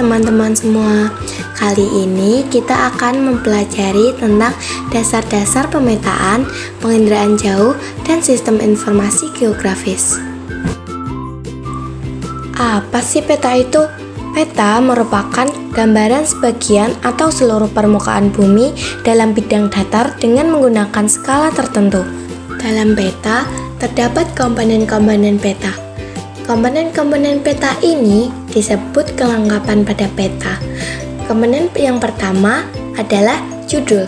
teman-teman semua. Kali ini kita akan mempelajari tentang dasar-dasar pemetaan, penginderaan jauh, dan sistem informasi geografis. Apa sih peta itu? Peta merupakan gambaran sebagian atau seluruh permukaan bumi dalam bidang datar dengan menggunakan skala tertentu. Dalam peta, terdapat komponen-komponen peta. Komponen-komponen peta ini disebut kelengkapan pada peta. Komponen yang pertama adalah judul.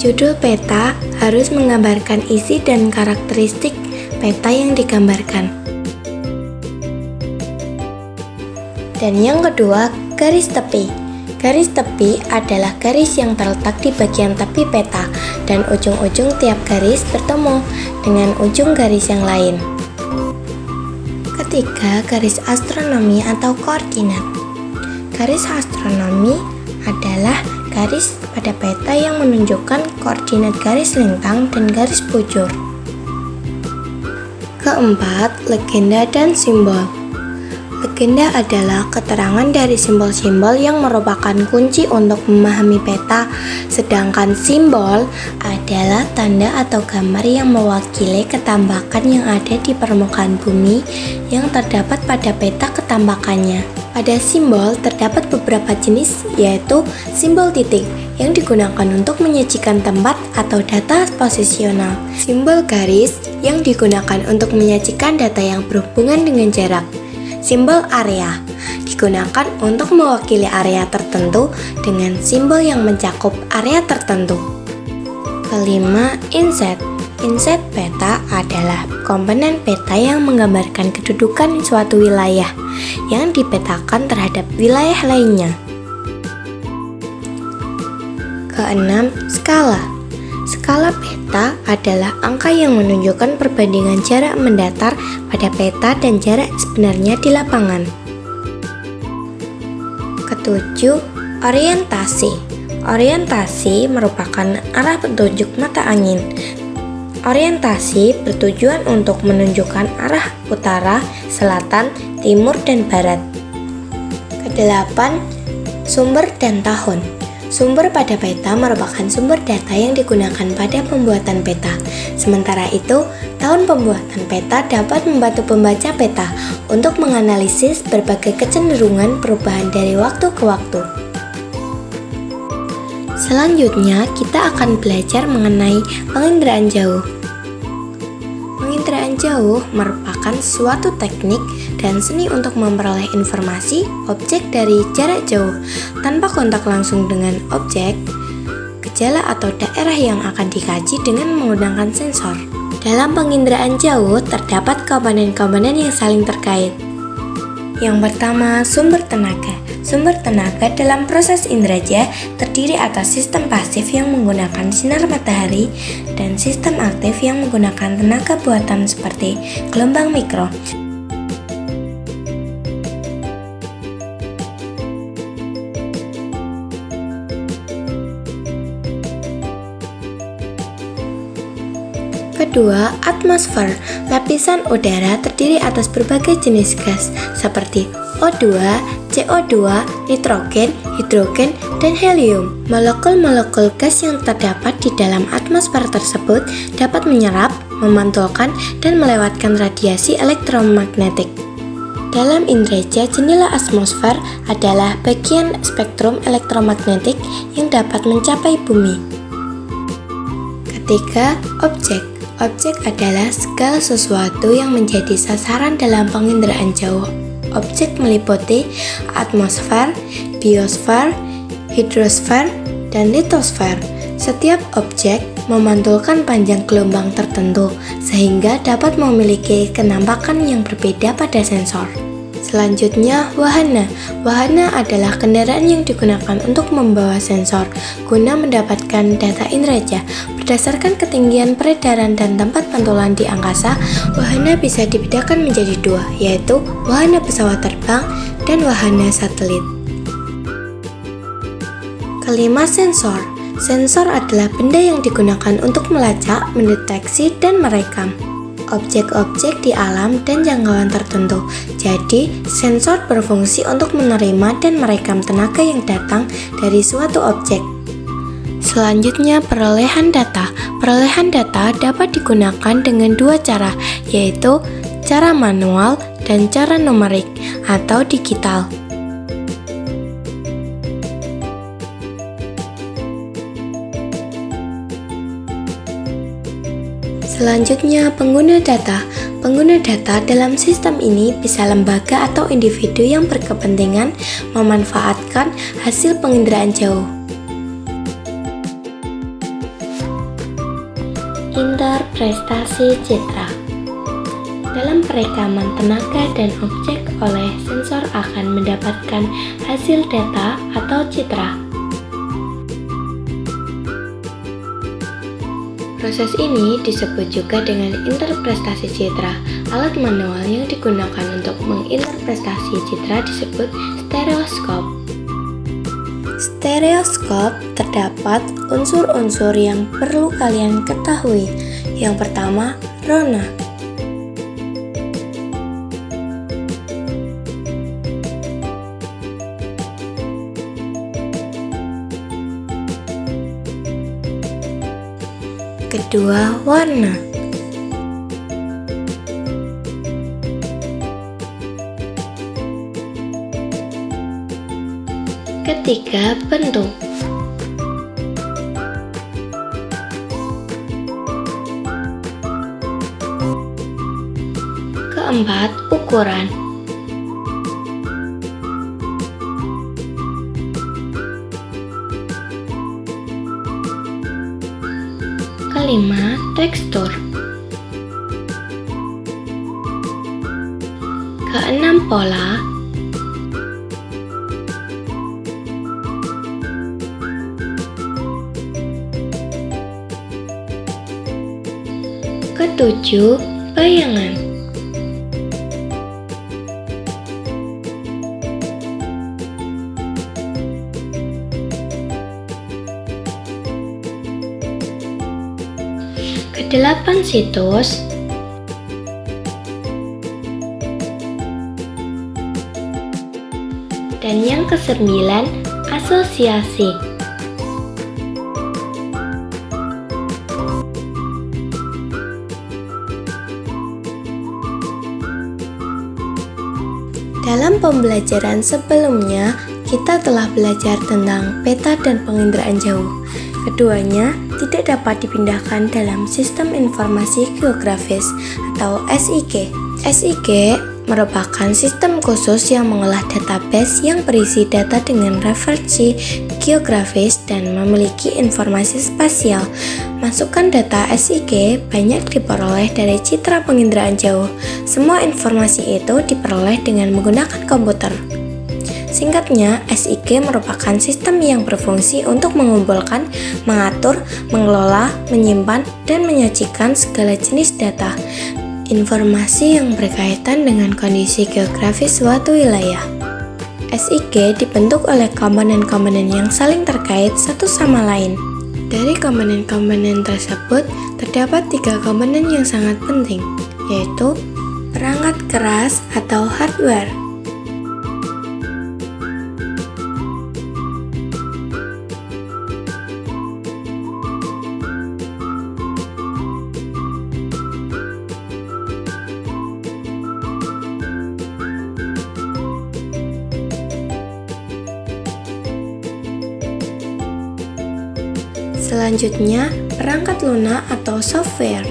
Judul peta harus menggambarkan isi dan karakteristik peta yang digambarkan. Dan yang kedua, garis tepi. Garis tepi adalah garis yang terletak di bagian tepi peta dan ujung-ujung tiap garis bertemu dengan ujung garis yang lain. Ketiga, garis astronomi atau koordinat. Garis astronomi adalah garis pada peta yang menunjukkan koordinat garis lintang dan garis bujur. Keempat, legenda dan simbol. Legenda adalah keterangan dari simbol-simbol yang merupakan kunci untuk memahami peta, sedangkan simbol adalah tanda atau gambar yang mewakili ketambakan yang ada di permukaan bumi yang terdapat pada peta ketambakannya. Pada simbol terdapat beberapa jenis, yaitu simbol titik yang digunakan untuk menyajikan tempat atau data posisional, simbol garis yang digunakan untuk menyajikan data yang berhubungan dengan jarak, simbol area digunakan untuk mewakili area tertentu dengan simbol yang mencakup area tertentu. Kelima, inset. Inset peta adalah komponen peta yang menggambarkan kedudukan suatu wilayah yang dipetakan terhadap wilayah lainnya. Keenam, skala. Skala peta adalah angka yang menunjukkan perbandingan jarak mendatar pada peta dan jarak sebenarnya di lapangan. Ketujuh, orientasi. Orientasi merupakan arah petunjuk mata angin. Orientasi bertujuan untuk menunjukkan arah utara, selatan, timur, dan barat. Kedelapan, sumber dan tahun. Sumber pada peta merupakan sumber data yang digunakan pada pembuatan peta. Sementara itu, tahun pembuatan peta dapat membantu pembaca peta untuk menganalisis berbagai kecenderungan perubahan dari waktu ke waktu. Selanjutnya, kita akan belajar mengenai penginderaan jauh. Penginderaan jauh merupakan suatu teknik dan seni untuk memperoleh informasi objek dari jarak jauh tanpa kontak langsung dengan objek, gejala atau daerah yang akan dikaji dengan menggunakan sensor. Dalam penginderaan jauh terdapat komponen-komponen yang saling terkait. Yang pertama, sumber tenaga. Sumber tenaga dalam proses inderaja terdiri atas sistem pasif yang menggunakan sinar matahari dan sistem aktif yang menggunakan tenaga buatan seperti gelombang mikro. Kedua, atmosfer. Lapisan udara terdiri atas berbagai jenis gas seperti O2, CO2, nitrogen, hidrogen, dan helium. Molekul-molekul gas yang terdapat di dalam atmosfer tersebut dapat menyerap, memantulkan, dan melewatkan radiasi elektromagnetik. Dalam inderaja, jendela atmosfer adalah bagian spektrum elektromagnetik yang dapat mencapai bumi. Ketiga, objek. Objek adalah segala sesuatu yang menjadi sasaran dalam penginderaan jauh. Objek meliputi atmosfer, biosfer, hidrosfer, dan litosfer. Setiap objek memantulkan panjang gelombang tertentu sehingga dapat memiliki kenampakan yang berbeda pada sensor. Selanjutnya, wahana. Wahana adalah kendaraan yang digunakan untuk membawa sensor guna mendapatkan data inderaja. Berdasarkan ketinggian peredaran dan tempat pantulan di angkasa, wahana bisa dibedakan menjadi dua, yaitu wahana pesawat terbang dan wahana satelit. Kelima, sensor. Sensor adalah benda yang digunakan untuk melacak, mendeteksi, dan merekam. objek-objek di alam dan jangkauan tertentu. Jadi, sensor berfungsi untuk menerima dan merekam tenaga yang datang dari suatu objek. Selanjutnya, perolehan data. Perolehan data dapat digunakan dengan dua cara, yaitu cara manual dan cara numerik atau digital. Selanjutnya, pengguna data. Pengguna data dalam sistem ini bisa lembaga atau individu yang berkepentingan memanfaatkan hasil penginderaan jauh. Interpretasi citra. Dalam perekaman tenaga dan objek oleh sensor akan mendapatkan hasil data atau citra. Proses ini disebut juga dengan interpretasi citra. Alat manual yang digunakan untuk menginterpretasi citra disebut stereoskop. Stereoskop terdapat unsur-unsur yang perlu kalian ketahui. Yang pertama, rona. Kedua, warna. Ketiga, bentuk. Keempat, ukuran. Kelima, tekstur. Keenam, pola. Ketujuh, bayangan. Kedelapan, situs. Dan yang kesembilan, asosiasi. Dalam pembelajaran sebelumnya, kita telah belajar tentang peta dan penginderaan jauh. Keduanya tidak dapat dipindahkan dalam sistem informasi geografis atau SIG. SIG merupakan sistem khusus yang mengolah database yang berisi data dengan referensi geografis dan memiliki informasi spasial. Masukan data SIG banyak diperoleh dari citra penginderaan jauh. Semua informasi itu diperoleh dengan menggunakan komputer. Singkatnya, SIG merupakan sistem yang berfungsi untuk mengumpulkan, mengatur, mengelola, menyimpan, dan menyajikan segala jenis data, informasi yang berkaitan dengan kondisi geografis suatu wilayah. SIG dibentuk oleh komponen-komponen yang saling terkait satu sama lain. Dari komponen-komponen tersebut, terdapat 3 komponen yang sangat penting, yaitu perangkat keras atau hardware, selanjutnya perangkat lunak atau software.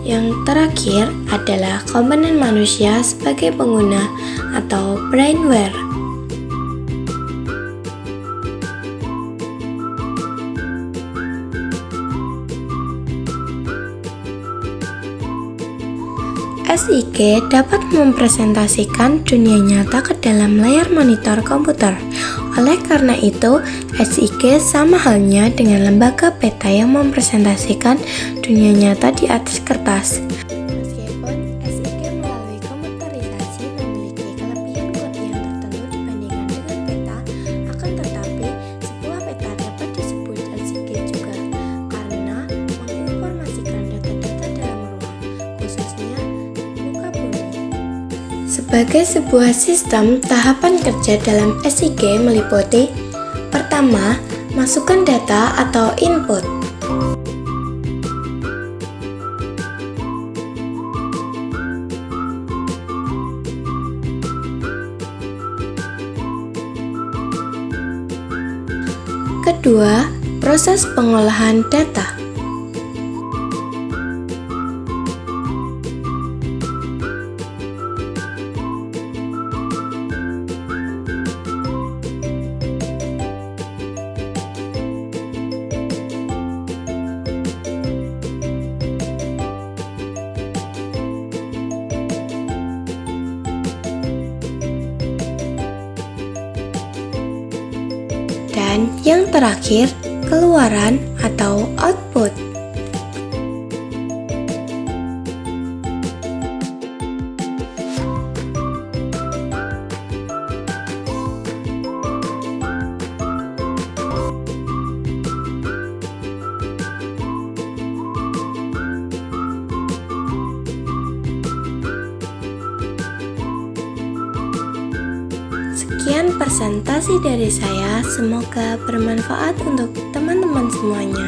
Yang terakhir adalah komponen manusia sebagai pengguna atau brainware. SIG dapat mempresentasikan dunia nyata ke dalam layar monitor komputer. Oleh karena itu, SIG sama halnya dengan lembaga peta yang mempresentasikan dunia nyata di atas kertas. Meskipun SIG melalui komputerisasi memiliki kelebihan-kelebihan tertentu dibandingkan dengan peta, akan tetapi sebuah peta dapat disebut SIG juga karena menginformasikan data-data dalam ruang, khususnya muka bumi. Sebagai sebuah sistem, tahapan kerja dalam SIG meliputi: pertama, masukkan data atau input. Kedua, proses pengolahan data. Dan yang terakhir, keluaran atau output. Sekian presentasi dari saya, semoga bermanfaat untuk teman-teman semuanya.